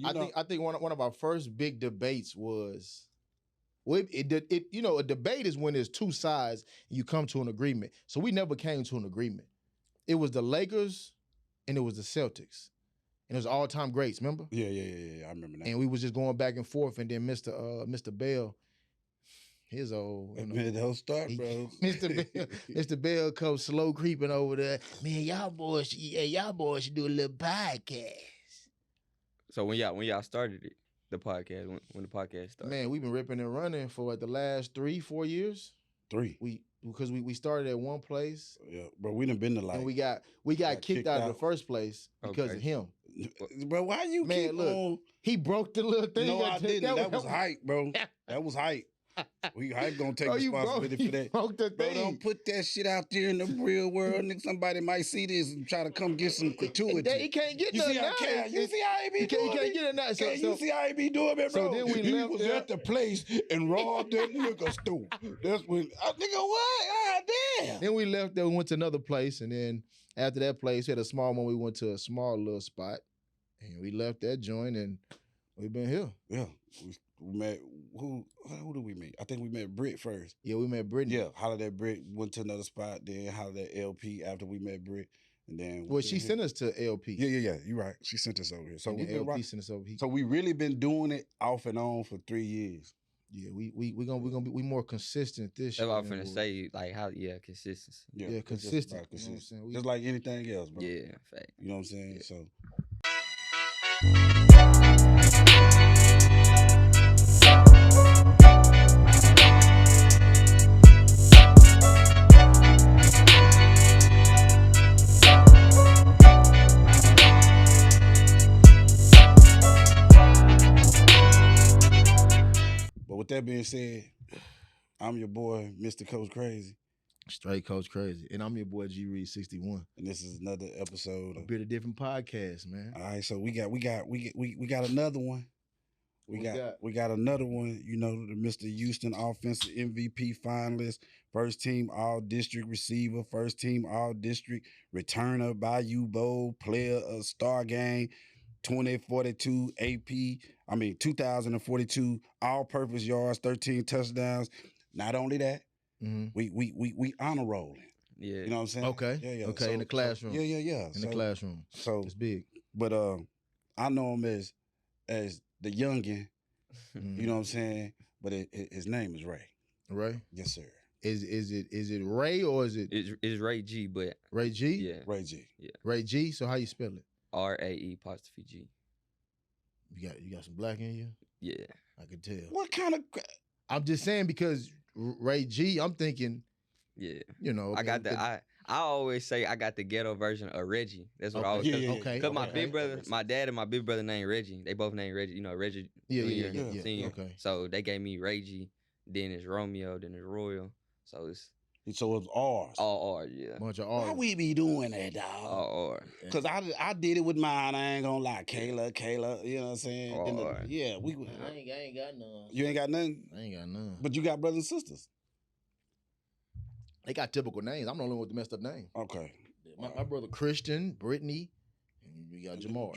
I think one of our first big debates was. Well, a debate is when there's two sides and you come to an agreement. So we never came to an agreement. It was the Lakers and it was the Celtics. And it was all-time greats, remember? Yeah. I remember that. And we was just going back and forth, and then Mr. Bell, his old, Don't start, bro. Mr. Bell comes slow creeping over there. Man, y'all boys should do a little podcast. So when y'all started it, the podcast, when the podcast started, Man, we've been ripping and running for the last 3-4 years. 3. Because we started at one place. Yeah, bro. We done been to like. And we got kicked out of the first place because of him. Bro, why you Man, keep look, on? He broke the little thing. No, I didn't. That was hype, bro. That was hype. Hype gonna take responsibility for that. Broke the Bro, thing. don't put that shit out there in the real world. Nigga, somebody might see this and try to come get some gratuity. He can't get You nothing see now. You see how he be doing He can't it? get it now. You see how he be doing it, bro? So then he left was there. at the place and robbed that liquor store. That's when, nigga, what? Ah, damn. Then we left there, we went to another place, and then after that place, we had a small one, we went to a small little spot, and we left that joint, and we've been here. Yeah. We met, who did we meet? I think we met Britt first. Yeah, we met Brittany. Yeah, hollered at Britt, went to another spot, then hollered at LP after we met Britt, and then... Well, she sent us to LP. Yeah, you're right. She sent us over here. So we LP sent us over here. So we really been doing it off and on for 3 years. Yeah, we gonna be more consistent this year. That's what I'm finna say. Like consistency. Yeah, consistent. Just, You know what I'm saying? just like anything else, bro. Yeah, fact. You know what I'm saying? Yeah. So. But with that being said, I'm your boy, Mr. Coach Crazy. Straight Coach Crazy. And I'm your boy G Reed 61. And this is another episode A of bit of different podcasts, man. All right, so we got another one. We got another one, you know, the Mr. Houston Offensive MVP finalist, first team all district receiver, first team all district returner, Bayou Bowl, player of Star Game, 2042 all-purpose yards, 13 touchdowns. Not only that, we honor rolling. Yeah. You know what I'm saying? Okay. Yeah. Okay, in the classroom. Yeah. In the classroom. So it's big. But I know him as the youngin', you know what I'm saying? But his name is Ray. Ray? Yes, sir. Is it Ray or is it It's Ray G, but Ray G? yeah. Ray G. Yeah. Ray G. So how you spell it? RAE''G. You got some black in you? Yeah. I can tell. What kind of I'm just saying because Ray G, I'm thinking, Yeah. you know. I got the I always say I got the ghetto version of Reggie. That's what I always Okay. Cause my okay. big brother, my dad and my big brother named Reggie. They both named Reggie. You know Reggie. Yeah. Junior, Senior. Okay. So they gave me Reggie. Then it's Romeo. Then it's Royal. So it's ours. all R. Yeah. Bunch of Why R's. we be doing that, dog? All R. Cause I did it with mine. I ain't gonna lie, Kayla. You know what I'm saying? All right. Yeah, we. I ain't got none. You ain't got nothing, I ain't got none. but you got brothers and sisters. They got typical names. I'm the only one with the messed up name. Okay. My brother Christian, Brittany, and we got Jamar.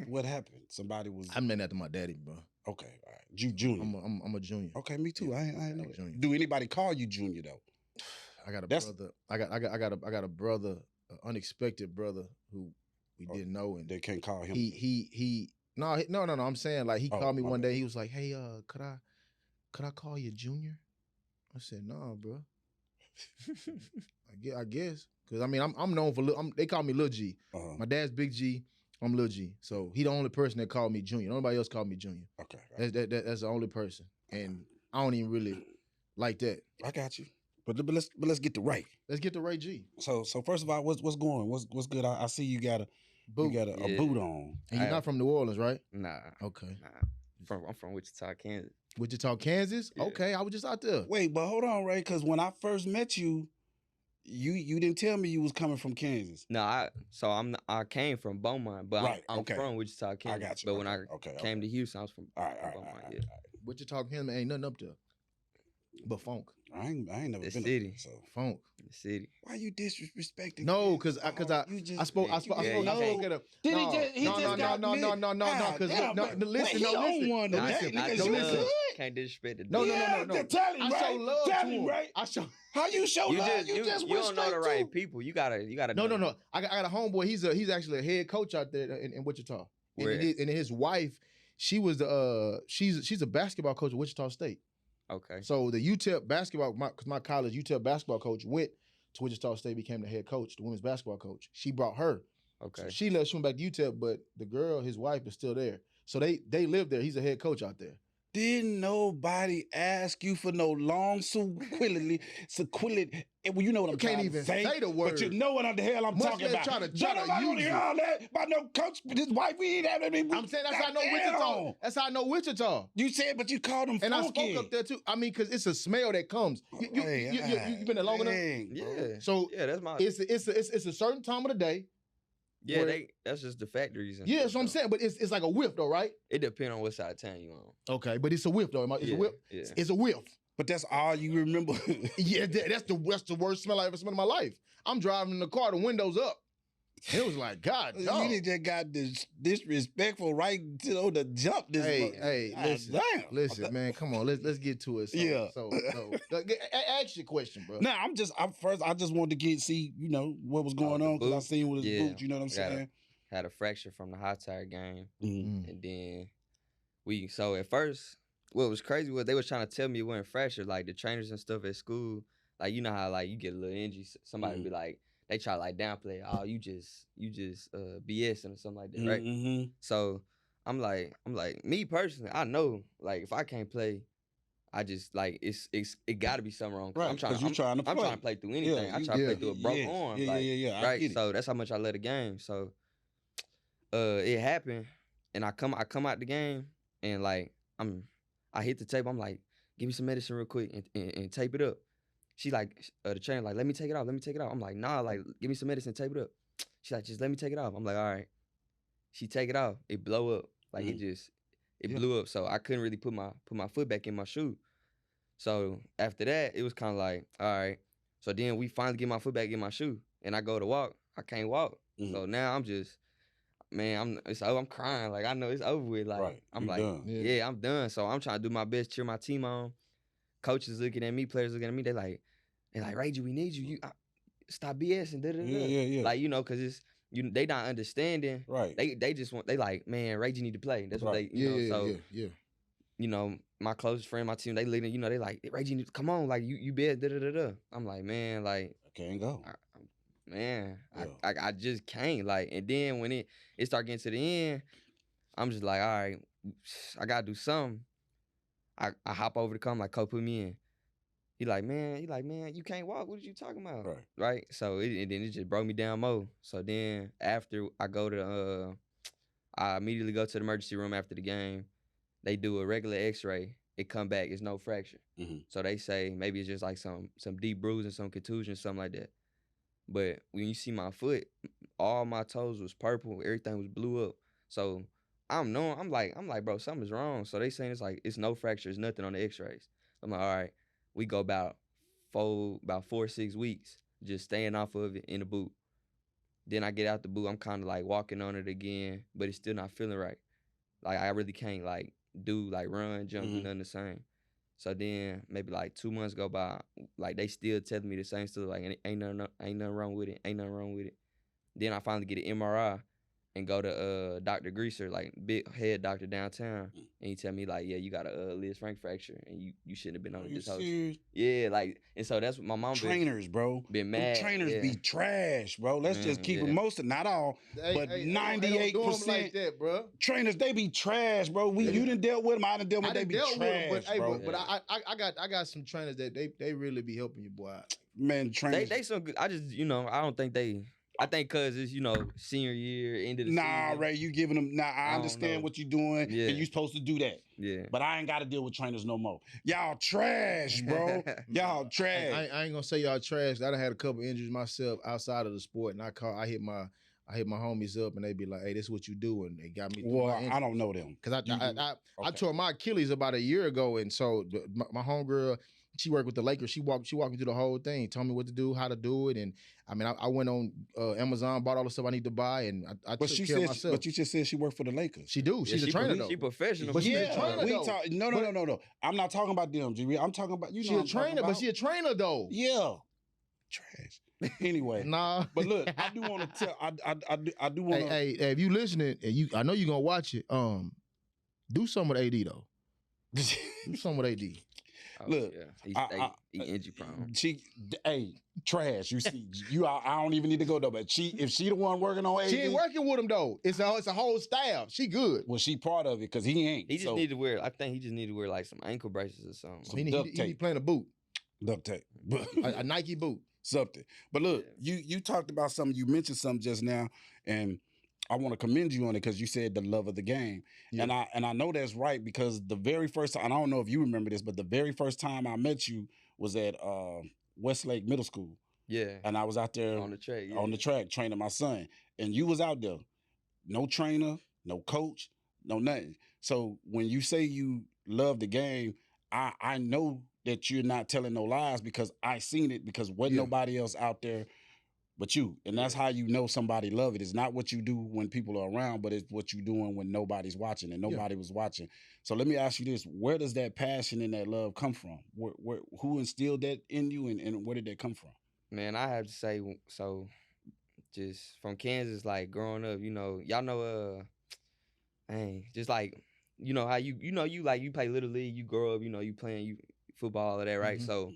What happened? Somebody was. I'm named after my daddy, bro. Okay, all right. Junior. I'm a junior. Okay, me too. I ain't know that. Junior. Do anybody call you Junior though? I got a That's- brother. I got a brother, an unexpected brother who we didn't know, and They can't call him. no. I'm saying like he Oh, called me my one bad. day. He was like, "Hey, could I call you Junior?" I said, "Nah, bro." I guess because I mean I'm known for they call me Lil G. Uh-huh. My dad's Big G. I'm Lil G. So he the only person that called me Junior. Nobody else called me Junior. Okay, That's the only person, and I don't even really like that. I got you. But let's get to Ray. Let's get to Ray G. So first of all, what's going? What's good? I see you got a Boot. a Yeah. boot on. And you're not from New Orleans, right? Nah. Okay. I'm from Wichita, Kansas. Wichita, Kansas? Yeah. Okay, I was just out there. Wait, but hold on, Ray, because when I first met you, you didn't tell me you was coming from Kansas. No, I came from Beaumont, but Right, I'm okay. from Wichita, Kansas. got you. But when I Okay. came to Houston, I was from All right. Beaumont. Yeah. Wichita, Kansas ain't nothing up there. But funk. I ain't never The been city. Up, so Funk. The city. Why you disrespecting? No, kids? because You just- I spoke at a Did no, he just got no, because listen, he no, on listen, one no, today, listen, nigga. no, You listen. good? Can't disrespect the No, dog. no. Tell him, I right? show love Tell to him, him. right? I show. How you show You love? just You just you went don't know the straight right to. people. You gotta No. I got a homeboy. He's actually a head coach out there in Wichita. Where? And his wife, she was the she's a basketball coach at Wichita State. Okay. So the UTEP basketball, because my college UTEP basketball coach went to Wichita State, became the head coach, the women's basketball coach. She brought her. Okay. So she left, she went back to UTEP, but the girl, his wife, is still there. So they live there. He's a head coach out there. Didn't nobody ask you for no long sequility. Well, you know what I'm can't trying even to say. say the word. But you know what the hell I'm Much talking less about. try to Nobody want to use hear it. all that about no coach. His wife, we ain't having any. I'm saying that's how I know Goddamn. Wichita. That's how I know Wichita. You said, but you called him And I funky. spoke up there too. I mean, because it's a smell that comes. You been there long enough? Dang, bro. Yeah. So Yeah, that's my. it's a certain time of the day. Yeah, where- that's just the factories. And Yeah, stuff, that's what I'm though. saying. But it's like a whiff though, right? It depends on what side of town you on. Okay, but it's a whiff though. It's yeah, a whiff. Yeah. It's a whiff. But that's all you remember. Yeah, that's the worst smell I ever smelled in my life. I'm driving in the car, the windows up. And it was like, God, You dog. done just got disrespectful right to the jump. This Hey, God listen, damn. listen, man, come on, let's get to it. So, Yeah. So, ask your question, bro. Now I just wanted to see, what was going the on because I boot? seen with his Yeah. boots, you know what I'm Got it. saying? Had a fracture from the hot tire game, Mhm. and then so at first, what was crazy was they was trying to tell me it wasn't fracture. Like the trainers and stuff at school, like you know how like you get a little injury, somebody be like they try to like downplay, oh you just BSing or something like that, right? Mhm. So I'm like me personally, I know like if I can't play, I just like it got to be something wrong. 'Cause Right, I'm trying 'cause you trying to I'm play. trying to play through anything. I you- try to yeah, play through a broke yes, arm. yeah, like, yeah, I right. get it. So that's how much I love the game. So it happened, and I come out the game, and like I hit the tape. I'm like, give me some medicine real quick and tape it up. She like the trainer like, let me take it off. I'm like, nah, like give me some medicine, tape it up. She like, just let me take it off. I'm like, all right. She take it off. It blow up. Like it Yeah. blew up. So I couldn't really put my foot back in my shoe. So after that, it was kind of like, all right. So then we finally get my foot back in my shoe, and I go to walk. I can't walk. Mhm. So now I'm just, man, I'm crying. Like I know it's over with. Like Right. I'm You like, done. yeah, I'm done. So I'm trying to do my best, cheer my team on. Coaches looking at me, players looking at me. They like, Reggie, we need you. Stop BSing. Da, da, da. Yeah. Like cause it's they not understanding. Right. They just want they like, man, Reggie need to play. That's what Right. they you know. So Yeah. my closest friend, my team, they looking, they like, Reggie need to come on, like you bet. Da da da da. I'm like, man, like. I can't go. Man, Yeah. I just can't. Like, and then when it start getting to the end, I'm just like, all right, I gotta do something. I hop over to come like, Coach, put me in. He like, man, you can't walk. What are you talking about? Right. So and then it just broke me down more. So then after I go to I immediately go to the emergency room after the game. They do a regular X-ray. It come back, it's no fracture. Mhm. So they say maybe it's just like some deep bruising, some contusion, something like that. But when you see my foot, all my toes was purple, everything was blew up. So I'm like, bro, something's wrong. So they saying it's no fractures, nothing on the X-rays. I'm like, all right, we go about 4 or 6 weeks just staying off of it in the boot. Then I get out the boot, I'm kind of like walking on it again, but it's still not feeling right. Like I really can't like do like run, jump, nothing the same. So then maybe like 2 months go by, like they still telling me the same stuff, like ain't nothing wrong with it. Then I finally get an MRI and go to Dr. Greaser, like big head doctor downtown, and he tell me like, yeah, you got a Liz Frank fracture, and you shouldn't have been on Are it you this whole. serious? Yeah, like, and so that's what my mom Trainers, bro. been Them mad. trainers yeah. be trash, bro. Let's just keep it most, not all, but Don't do 'em 98%. like that, bro. Trainers, they be trash, bro. You done dealt with them, I done dealt with I them. They done be dealt trash, with them, bro. but I got some trainers that they really be helping you, boy. Man, trainers. They some good. I just I don't think they. I think cause it's senior year, end of the Nah, season. Ray, you giving them. Nah, I don't understand know. what you're doing, Yeah. and you supposed to do that. Yeah. But I ain't got to deal with trainers no more. Y'all trash, bro. Y'all trash. I ain't gonna say y'all trash. I done had a couple injuries myself outside of the sport, and I hit my homies up, and they be like, "Hey, this is what you do," and they got me. Well, I don't know them. Because I Okay. tore my Achilles about a year ago, and so my homegirl she worked with the Lakers. She walked me through the whole thing, told me what to do, how to do it, and I mean, I went on Amazon, bought all the stuff I need to buy, and I But took she care of said, myself. but you just said she worked for the Lakers. She do. Yeah, She's a trainer though. She professional. But she's a trainer we though. talk. No. I'm not talking about them, G. I'm talking about She a trainer, but she a trainer though. Yeah, trash. Anyway, Nah. but look, I do want to tell. I do want to. Hey, if you listening, and I know you gonna watch it. Do some with AD though. Do some with AD. Oh, Look, yeah. He injury prone. Trash. You see, I don't even need to go though. But if she the one working on AD, She ain't working with him though. It's a whole staff. She good. Well, she part of it because he ain't. He just need to wear. I think he just need to wear like some ankle braces or something. He duct need tape. playing a boot, duct tape, a Nike boot. something. But look, you talked about something. You mentioned something just now, and I want to commend you on it because you said the love of the game, and I know that's right because the very first time, and I don't know if you remember this, but the very first time I met you was at Westlake Middle School. Yeah, and I was out there on the track. Yeah. On the track training my son, and you was out there, no trainer, no coach, no nothing. So when you say you love the game, I know that you're not telling no lies because I seen it because wasn't nobody else out there but you. And that's how you know somebody love it. It's not what you do when people are around, but it's what you're doing when nobody's watching and nobody was watching. So let me ask you this. Where does that passion and that love come from? Who instilled that in you and where did that come from? Man, I have to say, so just from Kansas, like growing up, y'all know, just like, how you play Little League, you grow up, you playing football, all of that, right? Mm-hmm. So,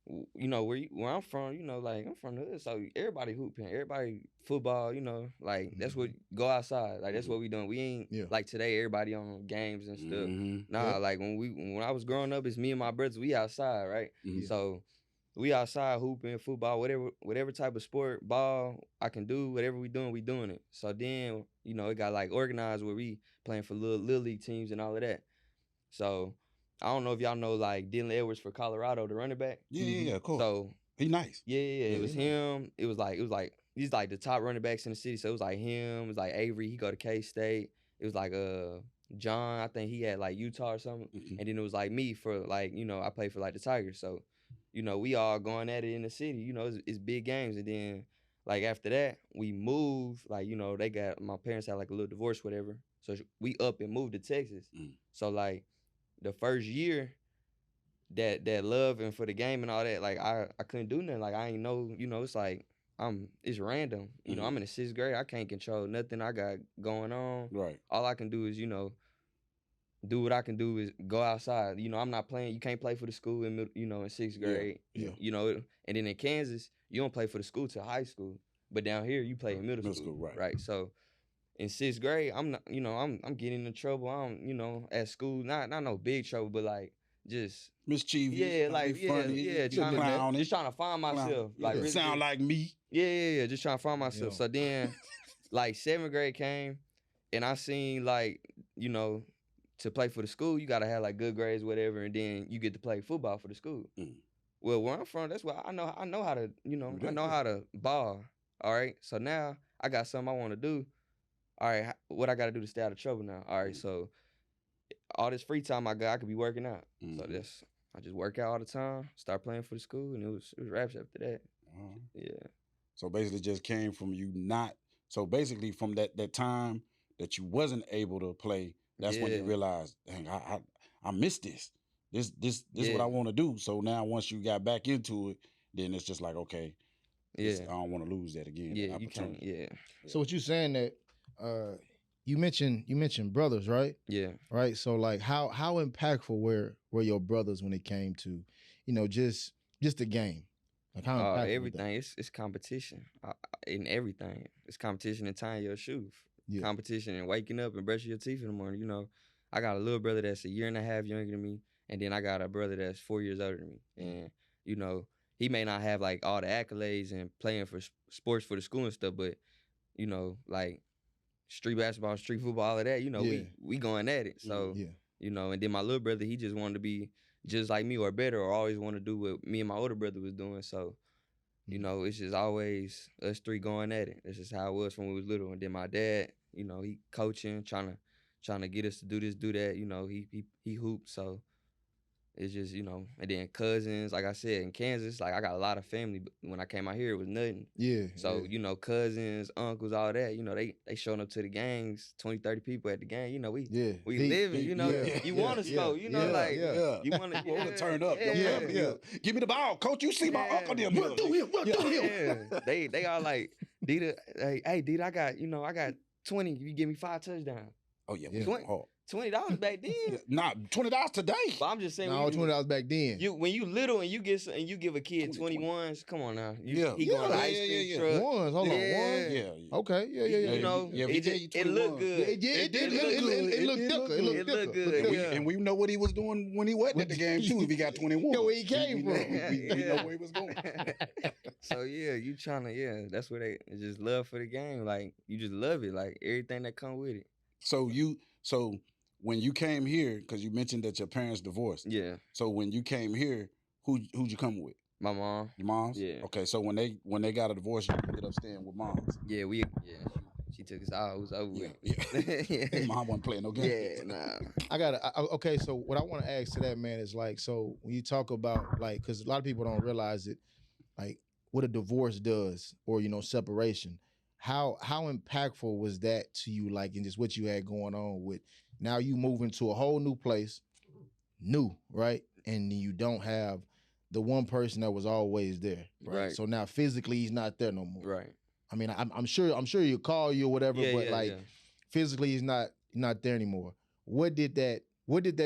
where I'm from, like I'm from the hood, so everybody hooping, everybody football, like that's what go outside, like that's what we doing. We ain't like today, everybody on games and stuff. Nah, like when I was growing up, it's me and my brothers, we outside, right? So we outside hooping, football, whatever type of sport, ball I can do, whatever we doing it. So then, it got like organized where we playing for little league teams and all of that. So I don't know if y'all know like Dylan Edwards for Colorado, the running back. Yeah, cool. So he nice. Yeah. It was him. It was like he's like the top running backs in the city. So it was like him. It was like Avery. He go to K-State. It was like John. I think he had like Utah or something. And then it was like me for like I played for like the Tigers. So we all going at it in the city. It's big games. And then like after that we moved. Like they got my parents had like a little divorce, whatever. So we up and moved to Texas. So like the first year, that love and for the game and all that, like I couldn't do nothing. Like I ain't know, it's like it's random. I'm in the 6th grade. I can't control nothing I got going on. Right. All I can do is, do what I can do is go outside. I'm not playing. You can't play for the school in in 6th grade. Yeah. And then in Kansas, you don't play for the school till high school. But down here, you play in middle school. Right. So in 6th grade, I'm not, I'm getting in trouble. I don't, at school, not no big trouble, but like just mischievous. Yeah, like funny, trying to find myself. Like really, sound like me. Yeah, just trying to find myself. So then, like 7th grade came, and I seen like to play for the school, you gotta have like good grades, whatever, and then you get to play football for the school. Well, where I'm from, that's why I know how to, I know how to ball. All right, so now I got something I want to do. All right, what I got to do to stay out of trouble now? All right, so all this free time I got, I could be working out. So I just work out all the time, start playing for the school, and it was raps after that. Yeah. So basically just came from you not, so basically from that time that you wasn't able to play, that's when you realized, dang, I missed this. This is what I want to do. So now once you got back into it, then it's just like, okay, I don't want to lose that again. Yeah, you can't. Yeah. So what you saying that you mentioned brothers, right? Yeah. Right. So like how impactful were your brothers when it came to, just the game? Like how impactful everything. It's competition in everything. It's competition in tying your shoes. Competition in waking up and brushing your teeth in the morning. I got a little brother that's a year and a half younger than me, and then I got a brother that's 4 years older than me. And he may not have like all the accolades and playing for sports for the school and stuff, but like street basketball, street football, all of that, we going at it. So, and then my little brother, he just wanted to be just like me or better, or always want to do what me and my older brother was doing. So, it's just always us three going at it. This is how it was when we was little. And then my dad, he coaching, trying to get us to do this, do that. He hooped. So It's just, and then cousins, like I said, in Kansas, like I got a lot of family, but when I came out here, it was nothing. Yeah. So, cousins, uncles, all that, they showing up to the gangs, 20, 30 people at the gang. We living, you want to smoke, you want to turn up. Yeah. Give me the ball, coach. You see my uncle there. Run through him. They all like, Dita, hey, Dita, I got 20. You give me 5 touchdowns. Oh yeah, $20 back then. Nah, $20 today. But I'm just saying, no, $20 back then. When you little and you give a kid 21s, come on now. He going to ice cream truck. Ones, hold on, ones. Yeah. Okay, yeah. It looked good. It looked good. And we know what he was doing when he wasn't at the game too. If he got 21, you know where he came from. We know where he was going. So you trying to that's where it's just love for the game. Like you just love it, like everything that come with it. So when you came here, because you mentioned that your parents divorced. Yeah. So when you came here, who'd you come with? My mom. Your mom's? Yeah. Okay, so when they got a divorce, you ended up staying with moms. Yeah, she took us out. It was over with. Yeah. Mom wasn't playing no games. Yeah, nah. Okay, so what I want to ask to that, man, is like, so when you talk about, like, because a lot of people don't realize it, like, what a divorce does, or, separation. How impactful was that to you, like, in just what you had going on with, now you move into a whole new place, right? And you don't have the one person that was always there, right? So now physically he's not there no more, right? I mean, I'm sure he'll call you or whatever, but physically he's not there anymore. What did that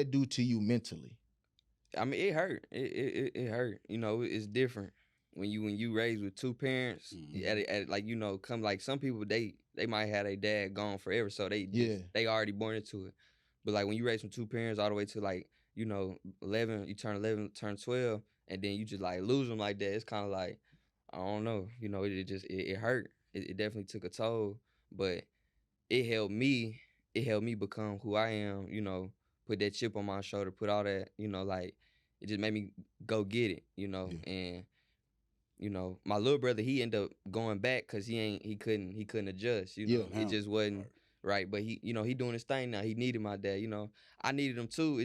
do to you mentally? I mean, it hurt. It hurt. It's different when you raised with two parents. Come like some people they might have their dad gone forever, so they already born into it. But like when you raise from two parents all the way to 11, you turn 11, turn 12, and then you just like lose them like that. It's kind of like, I don't know. It hurt. It definitely took a toll, but it helped me. It helped me become who I am. Put that chip on my shoulder, put all that. It just made me go get it. And my little brother, he ended up going back because he couldn't adjust. It just wasn't right. But he doing his thing now. He needed my dad. I needed him too.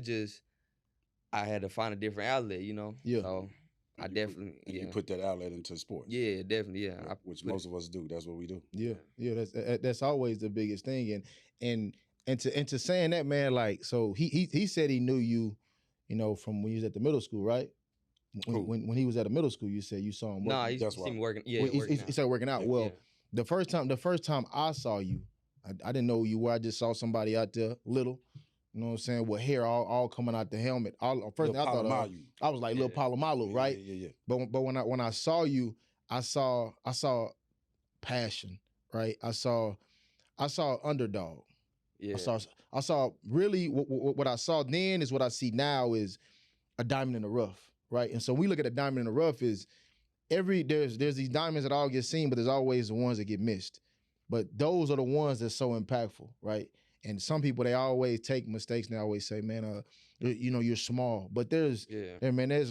I had to find a different outlet. Yeah. So I definitely you put that outlet into sports. Yeah, definitely. Yeah. Which most of us do. That's what we do. Yeah. That's always the biggest thing. And to saying that, man, like, so he said he knew you, from when you was at the middle school, right? When he was at a middle school, you said you saw him working. Nah, he seen me working. Yeah, he started working out. Well, the first time I saw you, I didn't know who you were. I just saw somebody out there, little, you know what I'm saying, with hair all coming out the helmet. First thing I thought I was like Lil Palomalu, right? Yeah. But when I saw you, I saw passion, right? I saw underdog. Yeah. I saw really what I saw then is what I see now is a diamond in the rough. Right, and so we look at a diamond in the rough is there's these diamonds that all get seen, but there's always the ones that get missed. But those are the ones that's so impactful, right? And some people, they always take mistakes and they always say, man, you're small. But there's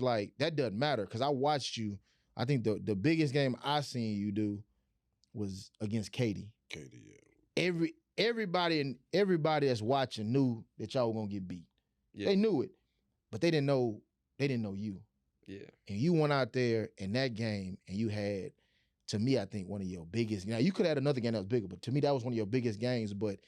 like, that doesn't matter because I watched you. I think the biggest game I seen you do was against Katy. Yeah. Everybody that's watching knew that y'all were gonna get beat. Yeah. They knew it, but they didn't know you. Yeah. And you went out there in that game and you had, to me, I think one of your biggest. Now you could have had another game that was bigger, but to me that was one of your biggest games. But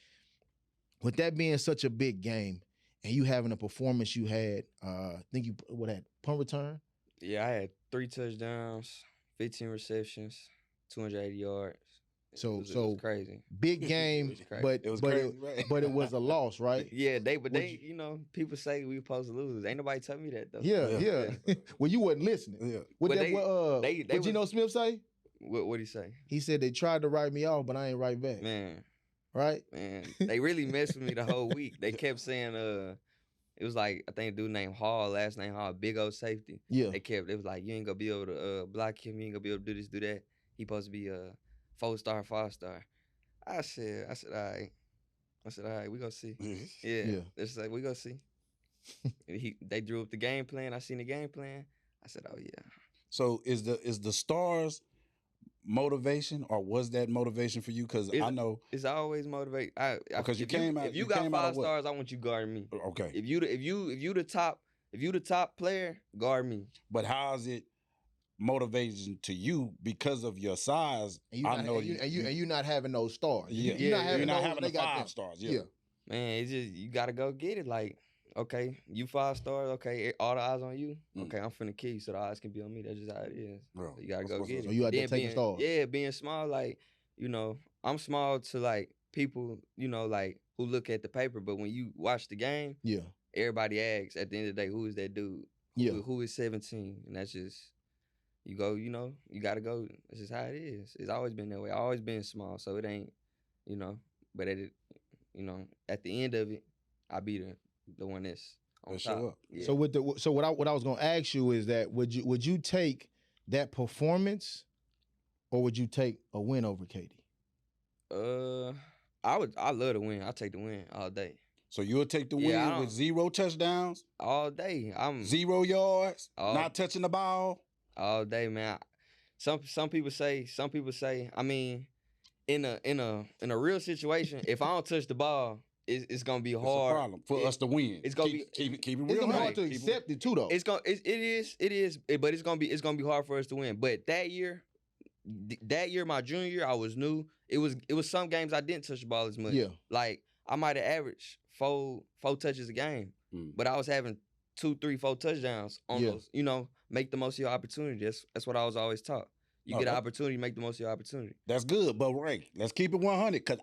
with that being such a big game and you having a performance you had, I think you had punt return. Yeah, I had 3 touchdowns, 15 receptions, 280 yards. It was crazy. Big game, but it was a loss, right? Yeah, people say we supposed to lose. Ain't nobody tell me that though. Yeah. Well, you wasn't listening. Yeah. What Geno Smith say? What'd he say? He said they tried to write me off, but I ain't right back. Man. Right? Man, they really messed with me the whole week. They kept saying, it was like, I think a dude named Hall, last name Hall, big old safety. Yeah. It was like, you ain't gonna be able to block him, you ain't gonna be able to do this, do that. He supposed to be 4-star, 5-star. I said, all right. All right, we gonna see. Yeah. It's like, we gonna see. They drew up the game plan. I seen the game plan. I said, oh yeah. So is the stars motivation, or was that motivation for you? Because I know it's always motivate. Because you came out. If you got 5 stars, I want you guarding me. Okay. If you the top If you the top player, guard me. But how is it motivation to you because of your size? And you not having those stars. Yeah, You're not having you're not those, having they the got 5 them. stars. Yeah. Man, it's just you gotta go get it. Like, okay, you 5 stars. Okay, all the eyes on you. Okay, I'm finna kill you, so the eyes can be on me. That's just how it is. Bro, So you gotta go get it. So you out there Then taking stars. Yeah, being small, like, you know, I'm small to like people, you know, like who look at the paper, but when you watch the game, Yeah. everybody asks at the end of the day, who is that dude? Who is 17? And that's just, you go, you know, you gotta go. That's just how it is. It's always been that way. I always been small, so it ain't, you know. But at the end of it, I be the one that's on top. Yeah. So what I was gonna ask you is that would you take that performance, or would you take a win over Katie? I love to win. I take the win all day. So you'll take the win with 0 touchdowns? All day. I'm 0 yards, not touching the ball? All day, man. Some people say, I mean, in a real situation, if I don't touch the ball, it's gonna be hard. It's a problem for us to win. It's gonna keep it real. It's gonna be hard to accept it too, though. It is, but it's gonna be hard for us to win. But that year, my junior year, I was new. It was some games I didn't touch the ball as much. Yeah. Like I might have averaged four touches a game, but I was having 2, 3, 4 touchdowns on those. You know, make the most of your opportunity. That's what I was always taught. You get an opportunity, make the most of your opportunity. That's good, but Ray, let's keep it 100, cause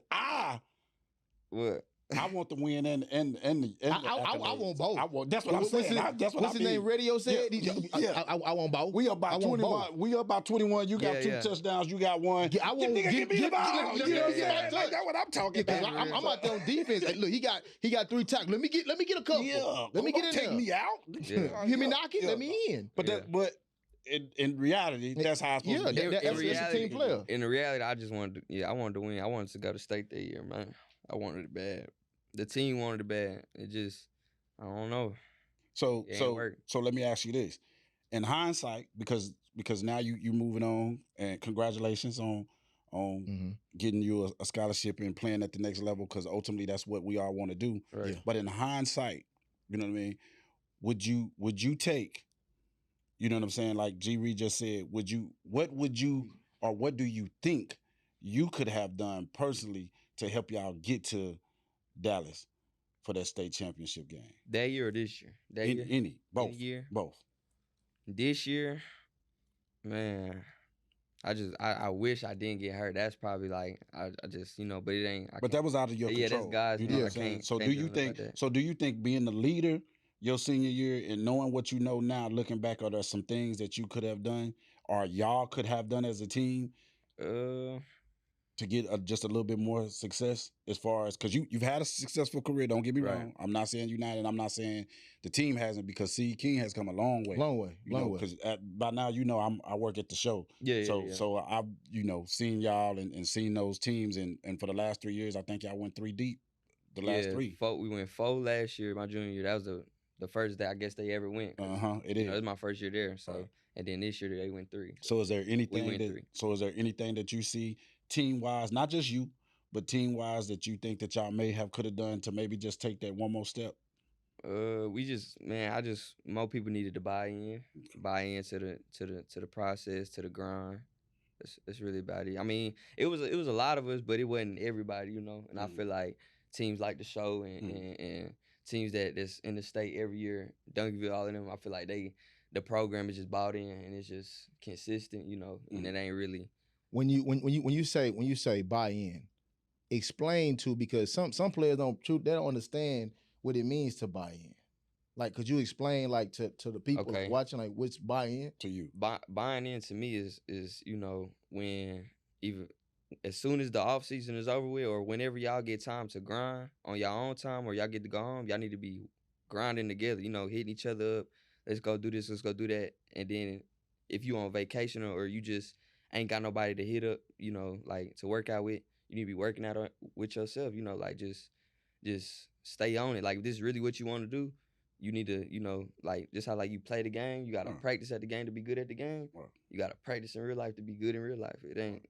I want the win and I want both. That's what I'm saying. What's his name? Radio said. Yeah. I want both. We about 21. We about 21. You got 2 touchdowns. You got 1. I want give me the ball. You know what I'm saying? Like, that's what I'm talking about. I'm out there on defense. Look, he got 3 tackles. Let me get a couple. Yeah. Let me get in there. Take me out. You hear me knocking? Let me in. But in reality, that's how it's supposed to be. That's a team player. In reality, I just wanted to win. I wanted to go to state that year, man. I wanted it bad. The team wanted it bad. It just, I don't know. So let me ask you this: in hindsight, because now you moving on, and congratulations on getting you a scholarship and playing at the next level, because ultimately that's what we all want to do. Right. But in hindsight, you know what I mean? Would you take? You know what I'm saying? Like G. Reed just said, what do you think you could have done personally to help y'all get to Dallas for that state championship game? That year or this year? Both. Any year? Both. This year, man, I wish I didn't get hurt. That's probably like I just, you know, but it ain't. But that was out of your control. Yeah, that's guys. You know what I'm saying? So do you think being the leader your senior year and knowing what you know now, looking back, are there some things that you could have done or y'all could have done as a team to get just a little bit more success, as far as, because you've had a successful career, don't get me wrong. I'm not saying United, I'm not saying the team hasn't, because C. King has come a long way. Long way. Because by now, you know, I work at the show. So I've, you know, seen y'all and seen those teams, and for the last 3 years, I think y'all went 3 deep. The last 3. We went 4 last year, my junior year. That was the first day I guess they ever went. It is. You know, it was my first year there. So and then this year they went 3. So is there anything that you see team wise, not just you, but team wise, that you think that y'all could have done to maybe just take that one more step? More people needed to buy in to the process, to the grind. It's really about it. I mean, it was a lot of us, but it wasn't everybody, you know. And I feel like teams like the show and teams that's in the state every year, Duncanville, all of them, I feel like the program is just bought in and it's just consistent, you know, and it ain't really. When you say buy in, explain to, because some players don't understand what it means to buy in. Like, could you explain, like, to the people watching, like, what's buy in to you? Buying in to me is you know, when even as soon as the off season is over with, or whenever y'all get time to grind on your own time, or y'all get to go home, y'all need to be grinding together, you know, hitting each other up. Let's go do this, let's go do that. And then if you on vacation or you just ain't got nobody to hit up, you know, like to work out with, you need to be working out with yourself, you know, like just stay on it. Like, if this is really what you want to do, you need to, like just how like you play the game, you gotta practice at the game to be good at the game. You gotta practice in real life to be good in real life. It ain't,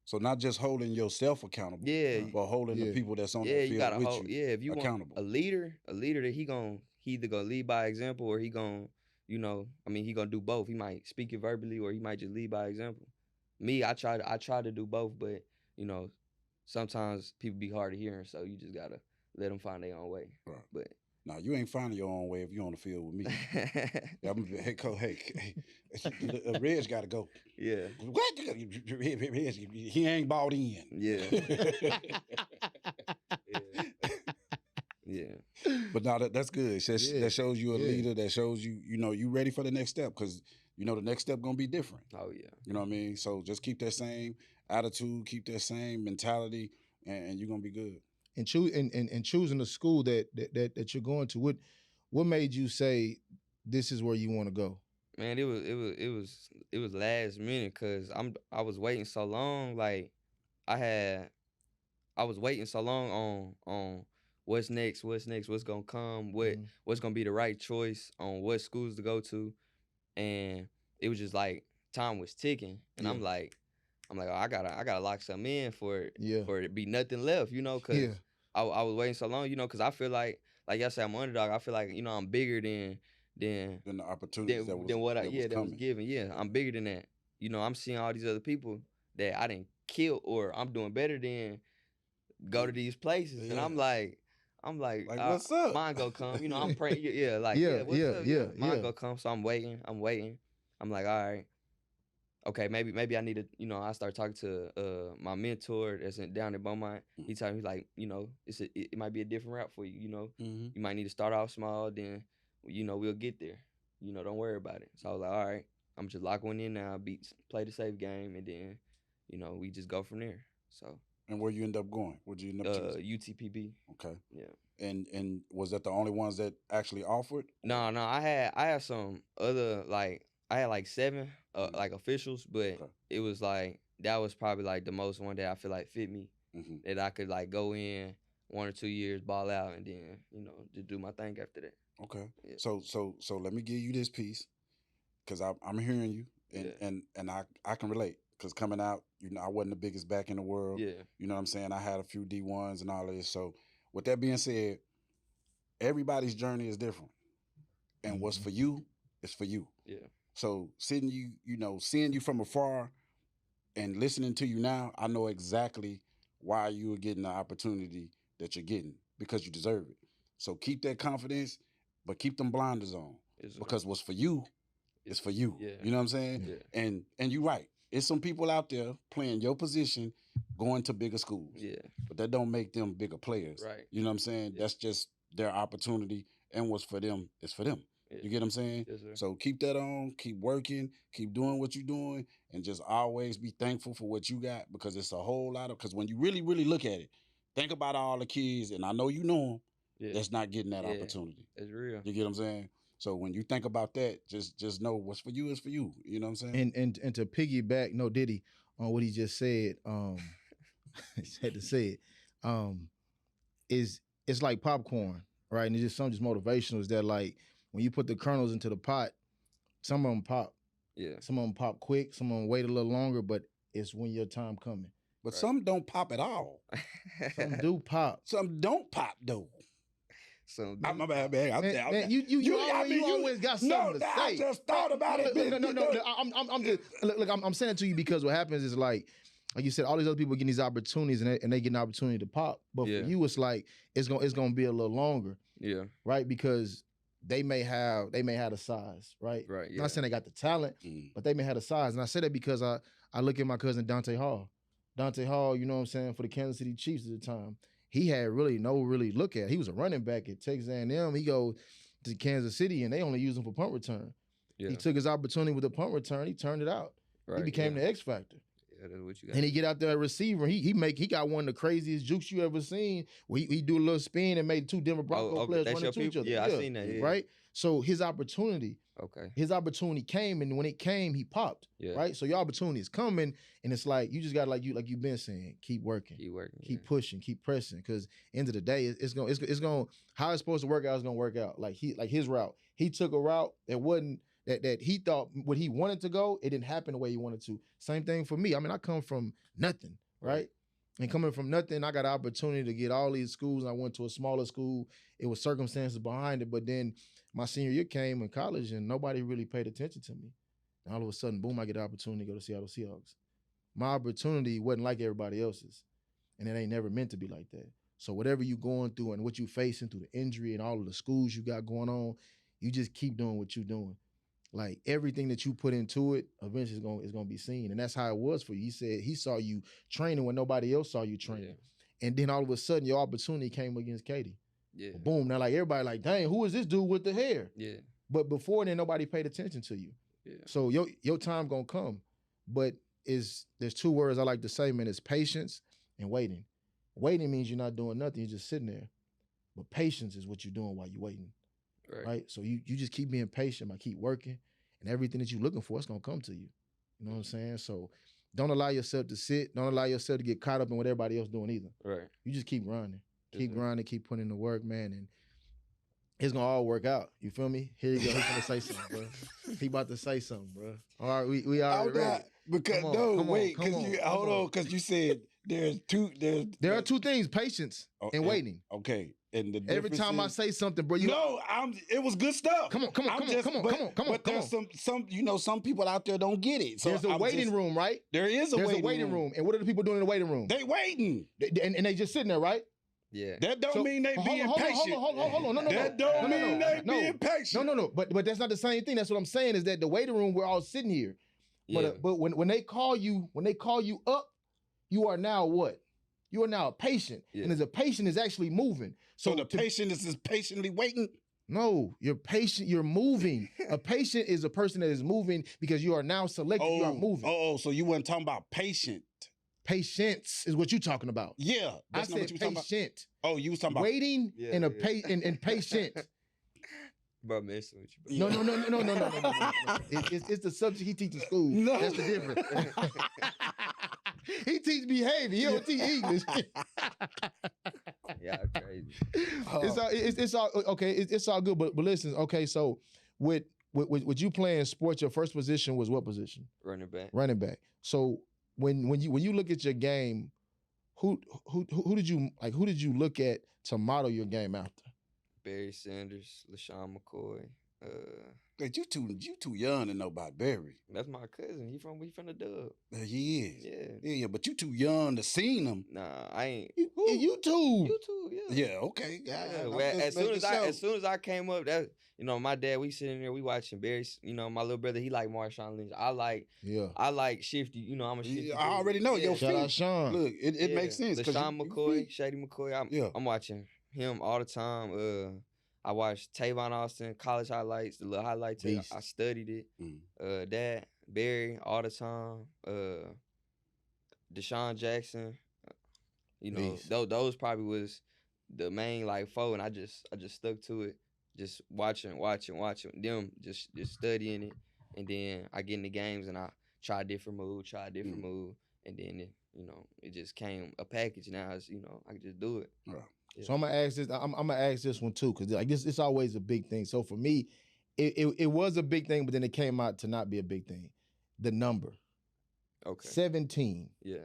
So not just holding yourself accountable, but holding the people that's on the field you gotta with hold. you Yeah, if you accountable. want a leader that he either gonna lead by example or he gonna, he gonna do both. He might speak it verbally or he might just lead by example. Me, I try to do both, but sometimes people be hard of hearing, so you just gotta let them find their own way. Right. But now you ain't finding your own way if you on the field with me. Hey, Reg got to go. Yeah. What? He ain't bought in. Yeah. Yeah. But now that's good. That shows you a leader. That shows you, you ready for the next step because the next step gonna be different. Oh yeah. You know what I mean? So just keep that same attitude, keep that same mentality, and you're gonna be good. And choosing the school that you're going to, what made you say this is where you want to go? Man, it was last minute because I was waiting so long. Like I was waiting so long on what's next, what's gonna come, what's gonna be the right choice on what schools to go to, and it was just like time was ticking, and I'm like, oh, I gotta lock something in for it to be nothing left, because I was waiting so long, because I feel like y'all say I'm an underdog. I feel like I'm bigger than the opportunities that was given. Yeah, I'm bigger than that. I'm seeing all these other people that I didn't kill or I'm doing better than go to these places, and I'm like, what's up? Mine go come. I'm praying. Mine go come. So I'm waiting. I'm like, all right. Okay, maybe I need to, I start talking to my mentor that's down in Beaumont. He told me like, it might be a different route for you. You might need to start off small, then we'll get there. Don't worry about it. So I was like, all right, I'm just lock one in now, play the safe game, and then we just go from there. So. And where you end up going? Where'd you end up choosing? UTPB. Okay. Yeah. And was that the only ones that actually offered? No, I had some other I had like 7 like officials, but it was like that was probably like the most one that I feel like fit me, that I could like go in 1 or 2 years, ball out, and then just do my thing after that. Okay. Yeah. So let me give you this piece, because I'm hearing you, and I can relate, because coming out, I wasn't the biggest back in the world. Yeah. You know what I'm saying? I had a few D1s and all of this. So with that being said, everybody's journey is different, and what's for you is for you. Yeah. So seeing you from afar and listening to you now, I know exactly why you are getting the opportunity that you're getting, because you deserve it. So keep that confidence, but keep them blinders on, because what's for you is for you. Yeah. You know what I'm saying? Yeah. And you're right. It's some people out there playing your position, going to bigger schools. Yeah. But that don't make them bigger players. Right. You know what I'm saying? Yeah. That's just their opportunity, and what's for them is for them. Yeah. You get what I'm saying? Yes, sir. So keep that on, keep working, keep doing what you're doing, and just always be thankful for what you got, because it's a whole lot of, because when you really, really look at it, think about all the kids, and I know you know them, that's not getting that opportunity. It's real. You get what I'm saying? So when you think about that, just know what's for you is for you. You know what I'm saying? And to piggyback, no Diddy, on what he just said, had to say it, it's like popcorn, right? And it's just something just motivational, is that like when you put the kernels into the pot, some of them pop. Yeah. Some of them pop quick, some of them wait a little longer, but it's when your time coming. But some don't pop at all. Some do pop. Some don't pop though. So my bad, man. Man, you always got something to say. I just thought about it. No. I'm just look. I'm saying it to you because what happens is like you said, all these other people getting these opportunities and they get an opportunity to pop. But for you, it's like it's gonna be a little longer. Yeah. Right, because they may have the size. Right. Right. Yeah. I'm not saying they got the talent, but they may have the size. And I say that because I look at my cousin Dante Hall. Dante Hall, you know what I'm saying, for the Kansas City Chiefs at the time. He had really look at. He was a running back at Texas A&M. He goes to Kansas City, and they only use him for punt return. Yeah. He took his opportunity with the punt return. He turned it out. Right. He became the X factor. That's what you got. And he get out there at receiver. He got one of the craziest jukes you ever seen. Where he do a little spin and made two Denver Broncos players run into each other. Yeah, I seen that. Yeah. Right. So his opportunity came, and when it came, he popped. Yeah. Right. So your opportunity is coming, and it's like you just got like you've been saying, keep working, keep pushing, keep pressing. Because end of the day, it's going how it's supposed to work out is gonna work out. Like his route, he took a route that wasn't. That he thought what he wanted to go, it didn't happen the way he wanted to. Same thing for me. I mean, I come from nothing, right? And coming from nothing, I got an opportunity to get all these schools. I went to a smaller school. It was circumstances behind it. But then my senior year came in college and nobody really paid attention to me. And all of a sudden, boom, I get the opportunity to go to Seattle Seahawks. My opportunity wasn't like everybody else's. And it ain't never meant to be like that. So whatever you going through and what you facing through the injury and all of the schools you got going on, you just keep doing what you're doing. Like everything that you put into it, eventually is gonna be seen, and that's how it was for you. He said he saw you training when nobody else saw you training, and then all of a sudden your opportunity came against Katie. Yeah. Boom! Now like everybody like, dang, who is this dude with the hair? Yeah. But before then, nobody paid attention to you. Yeah. So your time gonna come, but there's two words I like to say, man. It's patience and waiting. Waiting means you're not doing nothing; you're just sitting there. But patience is what you're doing while you're waiting. Right. So you just keep being patient by keep working, and everything that you're looking for, it's gonna come to you. You know what I'm saying? So don't allow yourself to sit. Don't allow yourself to get caught up in what everybody else doing either. Right. You just keep grinding. Keep grinding, keep putting in the work, man, and it's gonna all work out. You feel me? Here you go. He's gonna say something, bro. He about to say something, bro. All right, we already ready. Because hold on, because you said there are two things: patience and waiting. Okay. And the every time I say something, bro, it was good stuff. Come on. But there's some people out there don't get it. So there's a waiting room, right? There is a waiting room. And what are the people doing in the waiting room? They waiting. And they just sitting there, right? Yeah. That don't mean they being patient. Hold on. No. That don't mean they being patient. No. But that's not the same thing. That's what I'm saying is that the waiting room, we're all sitting here. Yeah. But when they call you up, you are now what? You are now a patient. Yeah. And as a patient is actually moving. So the patient is just patiently waiting? No, you're patient, you're moving. A patient is a person that is moving because you are now selected, you are moving. So you weren't talking about patient. Patience is what you're talking about. Yeah. That's not what you were talking about. Oh, you was talking about waiting and patient. Bro, I'm messing with you, bro. No. It's the subject he teaches school. No. That's the difference. He teach behavior. He don't teach English. Yeah, crazy. It's all okay. It's all good. But listen, okay. So with you playing sports, your first position was what position? Running back. Running back. So when you look at your game, who did you look at to model your game after? Barry Sanders, LaShawn McCoy. You too young to know about Barry. That's my cousin. He from the Dub. He is. Yeah. Yeah, but you too young to seen him. Nah, I ain't. You too. You too. Yeah. Yeah. Okay. Yeah. Well, as soon as I came up, that my dad, we sitting there, we watching Barry. My little brother, he like Marshawn Lynch. I like Shifty. I'm a Shifty. I already know your Shout feet. out Sean. Look, it makes sense. LaShawn McCoy, Shady McCoy. I'm watching him all the time. I watched Tavon Austin, college highlights, the little highlight tape. I studied it. That, Barry, all the time. Deshaun Jackson. Those probably was the main four, and I just stuck to it. Just watching them, just studying it, and then I get in the games and I try a different move, and then it just came a package. Now I can just do it. Right. Yeah. So I'm gonna ask this. I'm gonna ask this one too, because it's always a big thing. So for me, it was a big thing, but then it came out to not be a big thing. The number. Okay. 17. Yeah.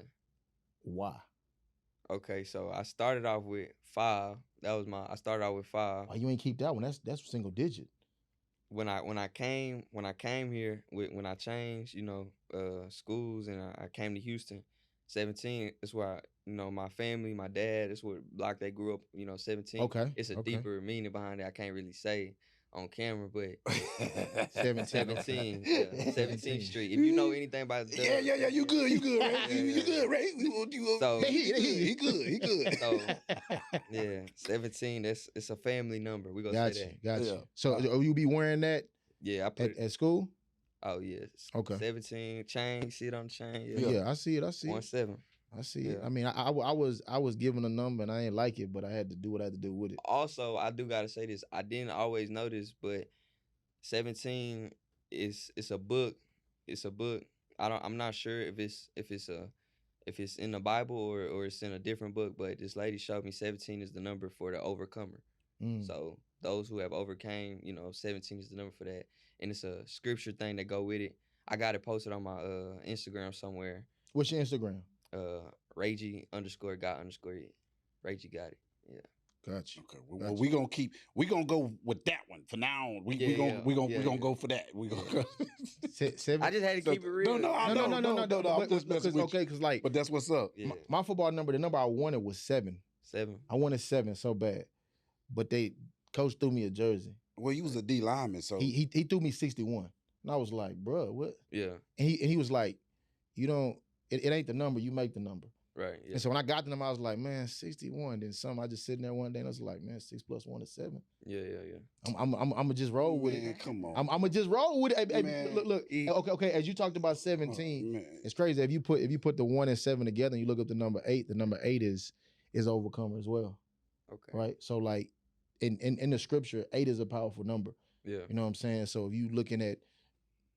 Why? Okay, so I started off with 5. I started off with 5. Oh, you ain't keep that one. That's single digit. When I came here, when I changed, schools, and I came to Houston, 17. That's where my family, my dad, that's what block they grew up. 17. Okay. It's a deeper meaning behind it. I can't really say on camera, but 17. Yeah, 17th Street. If you know anything about the yeah, you good, right? You good, right? So he good. So yeah, 17. It's a family number. We gonna say that. Gotcha. So you be wearing that? Yeah, I put at school. Oh yes. Okay. 17 chain. See it on the chain. Yeah, I see it. I see it. 1-7. I see it. Yeah. I mean, I was given a number and I didn't like it, but I had to do what I had to do with it. Also, I do gotta say this. I didn't always know this, but 17 it's a book. It's a book. I'm not sure if it's in the Bible or it's in a different book, but this lady showed me 17 is the number for the overcomer. So those who have overcame, 17 is the number for that. And it's a scripture thing that go with it. I got it posted on my Instagram somewhere. What's your Instagram? Ragey_got_. Ragey got it. Yeah. Gotcha. Okay. Well, we gonna go with that one for now. We gonna go for that. We gonna go. I just had to keep it real. No. I'm just messing with you. Okay, because like, but that's what's up. Yeah. My football number, the number I wanted was 7. 7. I wanted 7 so bad, but coach threw me a jersey. Well, you was a D lineman, so he threw me 61, and I was like, bro, what? Yeah. And he was like, you don't. It ain't the number. You make the number. Right. Yeah. And so when I got to them, I was like, man, 61. Then I just sitting there one day and I was like, man, 6 + 1 is 7. Yeah. I'm gonna just roll with it. Come on. I'm gonna just roll with it. Hey, Man, look. Okay. As you talked about 17, it's crazy. If you put the 1 and 7 together and you look up the number 8, the number 8 is overcomer as well. Okay. Right. So like in the scripture, 8 is a powerful number. Yeah. You know what I'm saying? So if you looking at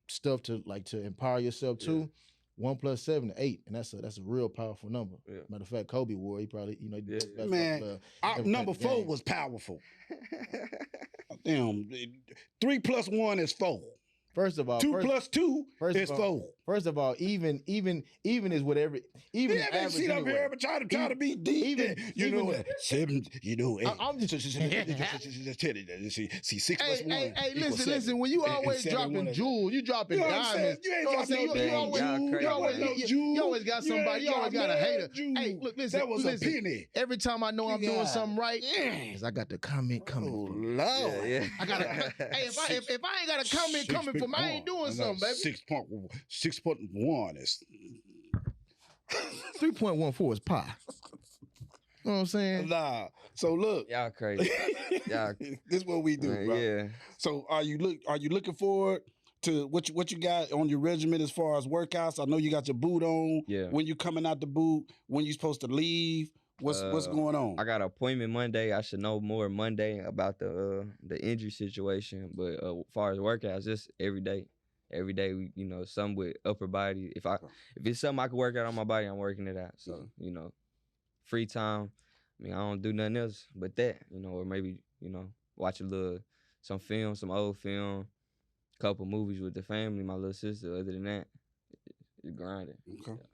stuff to empower yourself too. 1 + 7 = 8, and that's a real powerful number. Yeah. Matter of fact, Kobe wore. He probably Man, number 4 was powerful. Damn, 3 + 1 is 4. First of all, 2 + 2 is 4. First of all, even is whatever. Even yeah, the man, average sit up anyway. here but try to be deep. Even 7. 8. I'm just see 6 + 1. Hey, equals listen. 7. When you And always 7 dropping one- jewels, you dropping You know what I'm saying? diamonds. You ain't know what I'm saying? dropping no You always got somebody. You always got a hater. Jewel. Hey, look, listen. That was listen. a penny. Every time I know I'm doing something right, Yeah. cause I got the comment coming. Oh, For me. Lord. Yeah. I got. Hey, if I ain't got a comment coming for me, I ain't doing something, baby. 6.1 is 3.14 is pi. You know what I'm saying? nah. So look, Y'all crazy. Y'all. this is what we do, Man, bro. yeah. So are you looking forward to what you got on your regimen as far as workouts? I know you got your boot on. Yeah. When you coming out the boot? When you supposed to leave? What's going on? I got an appointment Monday. I should know more Monday about the injury situation. But as far as workouts, just every day. Every day, something with upper body. If it's something I can work out on my body, I'm working it out. So, free time. I mean, I don't do nothing else but that, or maybe, watch some film, some old film, couple movies with the family, my little sister. Other than that, it's grinding. Okay. Yeah.